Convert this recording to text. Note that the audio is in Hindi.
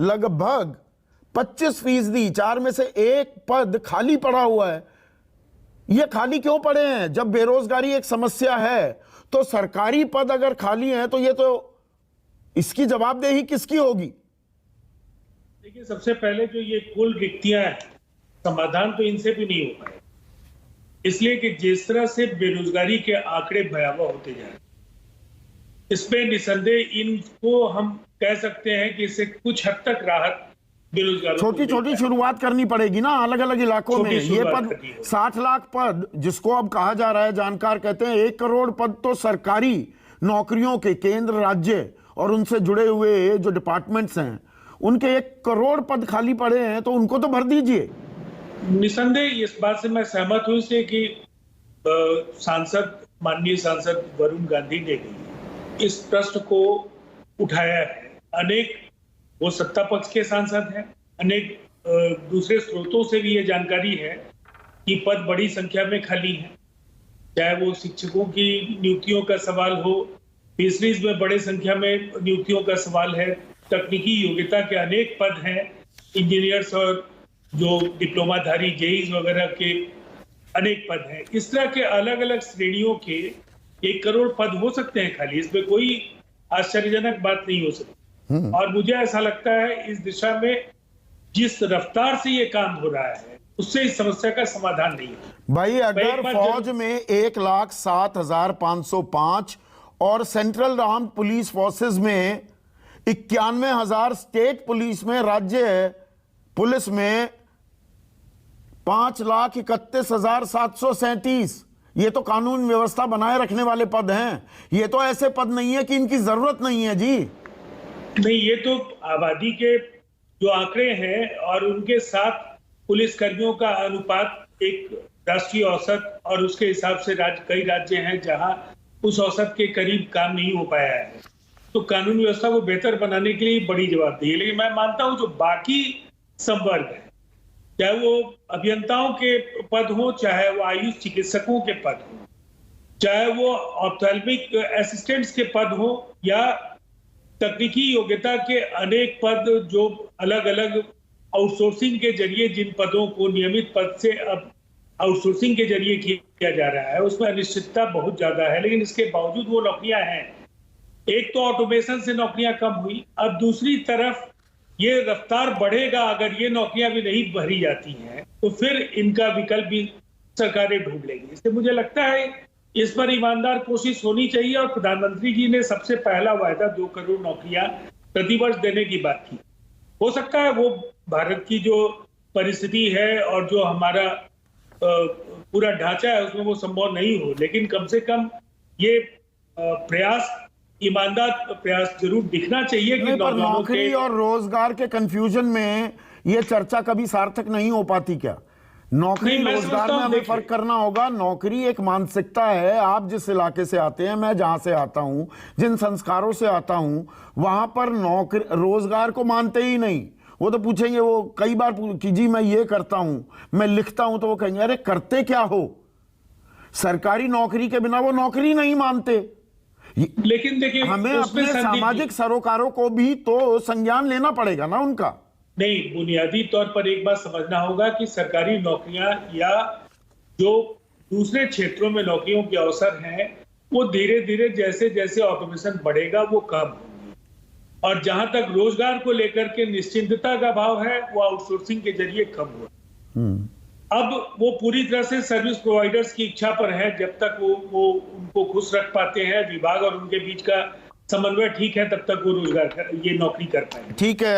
लगभग 25%, 4 में से 1 पद खाली पड़ा हुआ है। ये खाली क्यों पड़े हैं? जब बेरोजगारी एक समस्या है तो सरकारी पद अगर खाली हैं तो ये तो इसकी जवाबदेही किसकी होगी? देखिए, सबसे पहले जो ये कुल रिक्तियां हैं, समाधान तो इनसे भी नहीं हो पाए, इसलिए कि जिस तरह से बेरोजगारी के आंकड़े भयावह होते जा रहे हैं, इसमें निसंदेह इनको हम कह सकते हैं कि इससे कुछ हद तक राहत बेरोजगारों छोटी छोटी शुरुआत करनी पड़ेगी ना, अलग अलग इलाकों में। ये पद 60 लाख पद जिसको अब कहा जा रहा है, जानकार कहते हैं 1 करोड़ पद तो सरकारी नौकरियों के, केंद्र राज्य और उनसे जुड़े हुए जो डिपार्टमेंट्स हैं उनके 1 करोड़ पद खाली पड़े हैं, तो उनको तो भर दीजिए। निसंदेह इस बात से मैं सहमत हूं इसलिए कि माननीय सांसद वरुण गांधी ने भी इस प्रश्न को उठाया है। अनेक वो सत्ता पक्ष के सांसद हैं, अनेक दूसरे स्रोतों से भी ये जानकारी है कि पद बड़ी संख्या में खाली हैं, चाहे वो शिक्षकों की नियुक्तियों का सवाल हो, फिशरीज में बड़े संख्या में नियुक्तियों का सवाल है, तकनीकी योग्यता के अनेक पद हैं, इंजीनियर्स और जो डिप्लोमाधारी जेईज वगैरह के अनेक पद हैं। इस तरह के अलग अलग श्रेणियों के 1 करोड़ पद हो सकते हैं खाली, इसमें कोई आश्चर्यजनक बात नहीं हो सकती। और मुझे ऐसा लगता है इस दिशा में जिस रफ्तार से ये काम हो रहा है उससे इस समस्या का समाधान नहीं है। भाई अगर फौज में 1,07,505 और सेंट्रल आर्म्ड पुलिस फोर्सेस में 91,000, स्टेट पुलिस में, राज्य पुलिस में 5,31,737, ये तो कानून व्यवस्था बनाए रखने वाले पद हैं। ये तो ऐसे पद नहीं है कि इनकी जरूरत नहीं है जी। नहीं, ये तो आबादी के जो आंकड़े हैं और उनके साथ पुलिस कर्मियों का अनुपात एक राष्ट्रीय औसत और उसके हिसाब से कई राज्य हैं जहां उस औसत के करीब काम नहीं हो पाया है, तो कानून व्यवस्था को बेहतर बनाने के लिए बड़ी जवाबदेही है। लेकिन मैं मानता हूं जो बाकी संवर्ग है, चाहे वो अभियंताओं के पद हो, चाहे वो आयुष चिकित्सकों के पद हो, चाहे वो ऑप्थेल्मिक असिस्टेंट्स के पद हो, या तकनीकी योग्यता के अनेक पद जो अलग अलग आउटसोर्सिंग के जरिए जिन पदों को नियमित पद से अब आउटसोर्सिंग के जरिए किया जा रहा है, उसमें अनिश्चितता बहुत ज्यादा है। लेकिन इसके बावजूद वो नौकरियां हैं। एक तो ऑटोमेशन से नौकरियां कम हुई, अब दूसरी तरफ ये रफ्तार बढ़ेगा। अगर ये नौकरियां भी नहीं भरी जाती हैं तो फिर इनका विकल्प भी सरकारें ढूंढ लेंगी। इसलिए मुझे लगता है इस पर ईमानदार कोशिश होनी चाहिए। और प्रधानमंत्री जी ने सबसे पहला वायदा 2 करोड़ नौकरियां प्रतिवर्ष देने की बात की। हो सकता है वो भारत की जो परिस्थिति है और जो हमारा पूरा ढांचा है उसमें वो संभव नहीं हो, लेकिन कम से कम ये प्रयास, ईमानदार प्रयास जरूर दिखना चाहिए कि नौकरी और रोजगार के कंफ्यूजन में ये चर्चा कभी सार्थक नहीं हो पाती क्या? नौकरी रोजगार में हमें फर्क करना होगा। नौकरी एक मानसिकता है। आप जिस इलाके से आते हैं, मैं जहां से आता हूं, जिन संस्कारों से आता हूं, वहां पर नौकरी रोजगार को मानते ही नहीं। वो तो पूछेंगे, वो कई बार कि जी मैं ये करता हूं, मैं लिखता हूं, तो वो कहेंगे अरे करते क्या हो? सरकारी नौकरी के बिना वो नौकरी नहीं मानते। लेकिन देखिए, हमें अपने सामाजिक सरोकारों को भी तो संज्ञान लेना पड़ेगा ना उनका। नहीं, बुनियादी तौर पर एक बात समझना होगा कि सरकारी नौकरियां या जो दूसरे क्षेत्रों में नौकरियों के अवसर हैं वो धीरे धीरे जैसे जैसे ऑटोमेशन बढ़ेगा वो कम होंगी। और जहां तक रोजगार को लेकर के निश्चिंतता का भाव है वो आउटसोर्सिंग के जरिए कम हुआ। अब वो पूरी तरह से सर्विस प्रोवाइडर्स की इच्छा पर है। जब तक वो उनको खुश रख पाते हैं, विभाग और उनके बीच का समन्वय ठीक है, तब तक वो रोजगार ये नौकरी कर पाएंगे। ठीक है।